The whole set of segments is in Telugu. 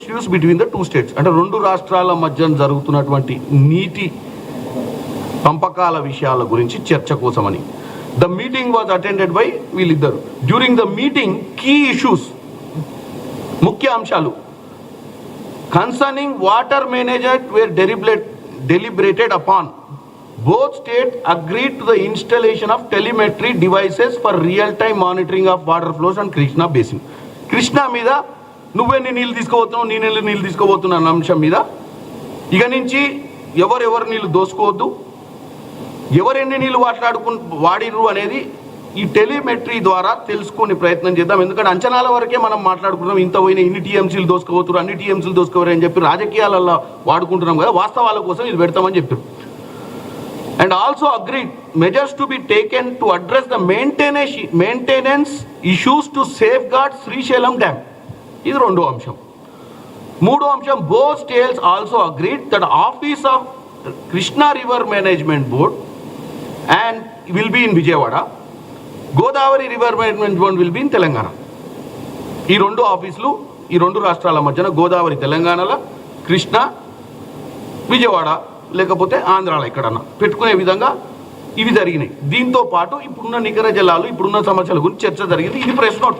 ఇష్యూస్ బిట్వీన్ ద 2 states అంటే 2 రాష్ట్రాల మధ్య జరుగుతున్నటువంటి నీటి పంపకాల విషయాల గురించి చర్చ కోసమని. The meeting was attended by వీళ్ళిద్దరు. During the meeting key issues ముఖ్య అంశాలు concerning water management were deliberated upon. Both states agreed to the installation of telemetry devices for real-time monitoring of water flows on Krishna basin. Krishna మీద నువ్వెన్ని నీళ్ళు తీసుకోబోతున్నావు, నేనెన్ని నీళ్ళు తీసుకోబోతున్నా అన్న అంశం మీద ఇక నుంచి ఎవరెవరు నీళ్ళు దోసుకోవద్దు, ఎవరెన్ని నీళ్ళు వాడిరు అనేది ఈ టెలిమెట్రీ ద్వారా తెలుసుకునే ప్రయత్నం చేద్దాం. ఎందుకంటే అంచనాల వరకే మనం మాట్లాడుకుంటున్నాం, ఇంత పోయిన ఇన్ని టీఎంసీలు దోసుకోబోతున్నారు, అన్ని టీఎంసీలు దోసుకోవరు అని చెప్పి రాజకీయాలలో వాడుకుంటున్నాం కదా, వాస్తవాల కోసం ఇది పెడతామని చెప్పారు. And also agreed measures to be taken to address the maintenance issues to safeguard Srisailam Dam. ఇది రెండో అంశం. మూడో అంశం, both states also agreed that office of Krishna River Management Board and will be in Vijayawada, Godavari River Management Board will be in Telangana. ఈ రెండు ఆఫీసులు ఈ రెండు రాష్ట్రాల మధ్యన గోదావరి తెలంగాణలో, కృష్ణ విజయవాడ లేకపోతే ఆంధ్రాలో ఎక్కడన్నా పెట్టుకునే విధంగా ఇవి జరిగినాయి. దీంతో పాటు ఇప్పుడున్న నికర జలాలు ఇప్పుడున్న సమస్యల గురించి చర్చ జరిగింది. ఇది ప్రెస్ నోట్.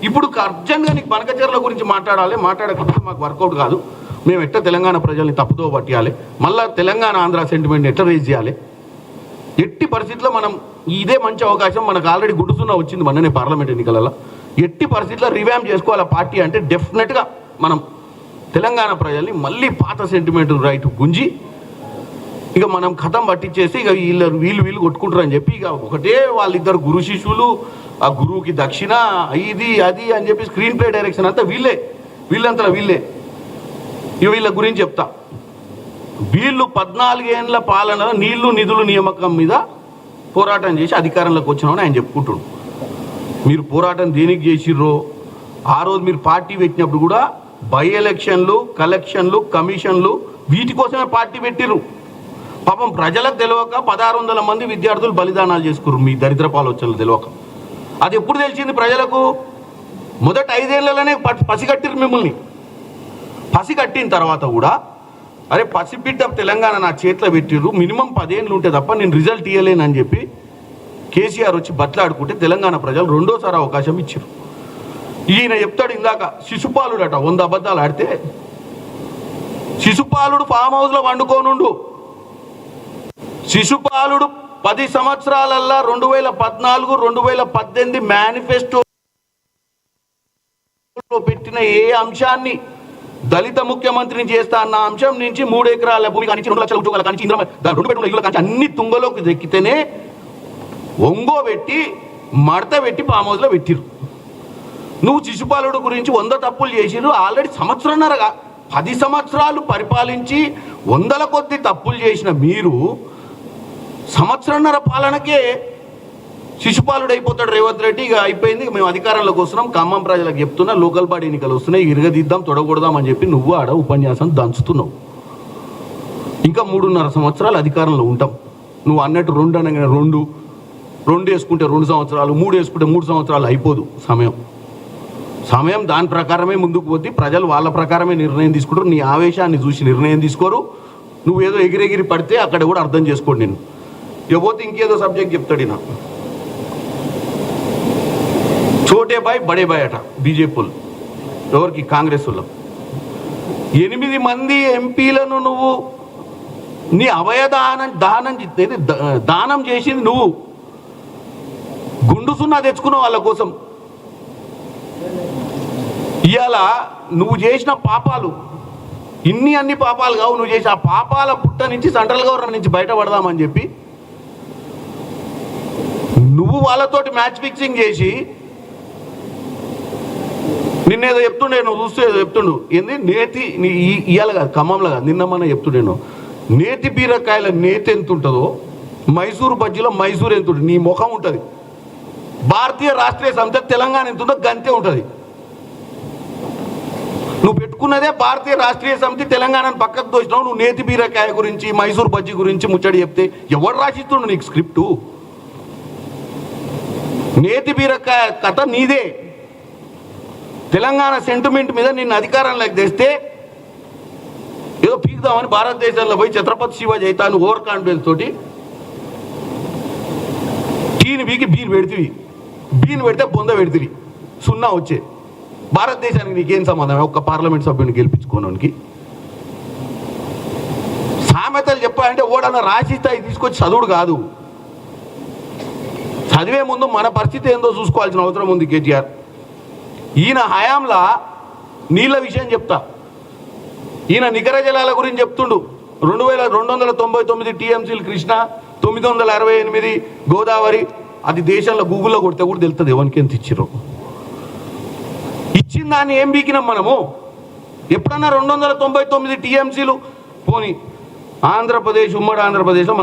ఇప్పుడు అర్జెంట్గా నీకు బనకచెర్ల గురించి మాట్లాడకపోతే మాకు వర్కౌట్ కాదు. మేము ఎట్లా తెలంగాణ ప్రజల్ని తప్పుదో పట్టియాలి, మళ్ళీ తెలంగాణ ఆంధ్ర సెంటిమెంట్ని ఎట్లా రేజ్ చేయాలి. ఎట్టి పరిస్థితుల్లో మనం ఇదే మంచి అవకాశం, మనకు ఆల్రెడీ గుర్తున్న వచ్చింది మొన్ననే పార్లమెంట్ ఎన్నికలలో. ఎట్టి పరిస్థితుల్లో రివ్యాంప్ చేసుకోవాలి పార్టీ అంటే డెఫినెట్గా మనం తెలంగాణ ప్రజల్ని మళ్ళీ పాత సెంటిమెంట్ రైట్ గుంజి ఇక మనం కథం పట్టించేసి ఇక వీళ్ళు కొట్టుకుంటారని చెప్పి ఇక ఒకటే వాళ్ళిద్దరు గురు శిష్యులు, ఆ గురువుకి దక్షిణ ఇది అది అని చెప్పి స్క్రీన్ ప్లే డైరెక్షన్ అంతా వీళ్ళే. ఇక వీళ్ళ గురించి చెప్తా. వీళ్ళు 14 ఏళ్ళ పాలనలో నీళ్లు నిధులు నియామకం మీద పోరాటం చేసి అధికారంలోకి వచ్చినామని ఆయన చెప్పుకుంటున్నాడు. మీరు పోరాటం దేనికి చేసిర్రో ఆ రోజు మీరు పార్టీ పెట్టినప్పుడు కూడా బై ఎలక్షన్లు, కలెక్షన్లు, కమిషన్లు వీటి కోసమే పార్టీ పెట్టిర్రు. పాపం ప్రజలకు తెలియక 1600 మంది విద్యార్థులు బలిదానాలు చేసుకుర్రు మీ దరిద్ర ఆలోచనలు తెలియక. అది ఎప్పుడు తెలిసింది ప్రజలకు? మొదట 5 ఏళ్లలోనే పసిగట్టిర్రు మిమ్మల్ని. పసిగట్టిన తర్వాత కూడా అరే పసిబిడ్డ తెలంగాణ నా చేతిలో పెట్టిర్రు, మినిమం 10 ఏళ్ళు ఉంటే తప్ప నేను రిజల్ట్ ఇవ్వలేనని చెప్పి కేసీఆర్ వచ్చి బట్లాడుకుంటే తెలంగాణ ప్రజలు రెండోసారి అవకాశం ఇచ్చారు. ఈయన చెప్తాడు ఇందాక శిశుపాలుడట 100 అబద్ధాలు ఆడితే, శిశుపాలుడు ఫామ్ హౌస్లో వండుకోనుండు. శిశుపాలుడు 10 సంవత్సరాలల్లా 2014, 2018 మేనిఫెస్టోలో పెట్టిన ఏ అంశాన్ని దళిత ముఖ్యమంత్రిని చేస్తా అన్న అంశం నుంచి 3 ఎకరాల భూమి కానీ 2 లక్షల ఉద్యోగాల కానీ 2 బెడ్రూమ్ల ఇల్లు కానీ అన్ని తుంగలోకి దక్కితేనే ఒంగోబెట్టి మడత పెట్టి ఫామ్ హౌస్లో పెట్టిరు. నువ్వు శిశుపాలుడు గురించి 100 తప్పులు చేసిరు. ఆల్రెడీ సంవత్సరంన్నరగా 10 సంవత్సరాలు పరిపాలించి 100ల కొద్ది తప్పులు చేసిన మీరు సంవత్సరంన్నర పాలనకే శిశుపాలుడు అయిపోతాడు రేవంత్ రెడ్డి. ఇక అయిపోయింది, మేము అధికారంలోకి వస్తున్నాం, ఖమ్మం ప్రజలకు చెప్తున్నా, లోకల్ బాడీ ఎన్నికలు వస్తున్నాయి, ఇరగదిద్దాం తొడగొడదాం అని చెప్పి నువ్వు ఆడ ఉపన్యాసం దంచుతున్నావు. ఇంకా 3.5 సంవత్సరాలు అధికారంలో ఉంటాం. నువ్వు అన్నట్టు 2 అనగానే 2 వేసుకుంటే 2 సంవత్సరాలు, 3 వేసుకుంటే 3 సంవత్సరాలు అయిపోదు. సమయం దాని ప్రకారమే ముందుకు పోతే ప్రజలు వాళ్ళ ప్రకారమే నిర్ణయం తీసుకుంటారు. నీ ఆవేశాన్ని చూసి నిర్ణయం తీసుకోరు. నువ్వేదో ఎగిరెగిరి పడితే అక్కడ కూడా అర్థం చేసుకోండి. నేను ఇకపోతే ఇంకేదో సబ్జెక్ట్ చెప్తాడు ఈయన. చోటే బాయ్ బడే బాయ్ అట బీజేపీలు, ఎవరికి? కాంగ్రెస్ వాళ్ళు. 8 మంది ఎంపీలను నువ్వు నీ దానం చేసింది నువ్వు. గుండు సున్నా తెచ్చుకున్నావు వాళ్ళ కోసం. ఇవాళ నువ్వు చేసిన పాపాలు అన్ని పాపాలు కావు. నువ్వు చేసిన ఆ పాపాల పుట్ట నుంచి సెంట్రల్ గవర్నమెంట్ నుంచి బయటపడదామని చెప్పి నువ్వు వాళ్ళతోటి మ్యాచ్ ఫిక్సింగ్ చేసి నిన్నేదో చెప్తుండే, నువ్వు చూస్తే చెప్తుండు ఏంది నేతి ఇవాళ కాదు, ఖమ్మంలో కాదు, నిన్నమన్నా చెప్తుండేను. నేతి బీరకాయల నేతి ఎంత ఉంటుందో మైసూరు బజ్జీలో మైసూరు ఎంత ఉంటుంది, నీ ముఖం ఉంటుంది. భారతీయ రాష్ట్రీయ సమితి తెలంగాణ ఎంత ఉందో గంతే ఉంటుంది. నువ్వు పెట్టుకున్నదే భారతీయ రాష్ట్రీయ సమితి తెలంగాణను పక్కకు దోచినావు. నువ్వు నేతి బీరకాయ గురించి మైసూరు బజ్జీ గురించి ముచ్చడి చెప్తే ఎవడు రాసిస్తుండు నీకు స్క్రిప్టు? నేతి బీరకాయ కథ నీదే. తెలంగాణ సెంటిమెంట్ మీద నిన్ను అధికారంలోకి తెస్తే ఏదో పీకుదామని భారతదేశంలో పోయి ఛత్రపతి శివాజీ అయితాను ఓవర్ కాన్ఫిడెన్స్ తోటి టీని బీకి బీన్ పెడితివి, బీన్ పెడితే బొంద పెడితివి, సున్నా వచ్చే. భారతదేశానికి నీకేం సంబంధం? ఒక్క పార్లమెంట్ సభ్యుని గెలిపించుకోవడానికి సామెతలు చెప్పాలంటే ఓడన్న రాసిస్తాయి తీసుకొచ్చి చదువుడు కాదు. చదివే ముందు మన పరిస్థితి ఏందో చూసుకోవాల్సిన అవసరం ఉంది కేటీఆర్. ఈయన హయాంలా నీళ్ళ విషయం చెప్తా, ఈయన నికర జలాల గురించి చెప్తుండు. 2299 టీఎంసీలు కృష్ణ, 968 గోదావరి. అది దేశంలో గూగుల్లో కొడితే కూడా తెలుస్తుంది ఎవరికి ఎంత ఇచ్చిర్రు. ఇచ్చిన దాన్ని ఏం బీకినాం మనము? ఎప్పుడన్నా 299 టీఎంసీలు పోనీ ఆంధ్రప్రదేశ్, ఉమ్మడి ఆంధ్రప్రదేశ్లో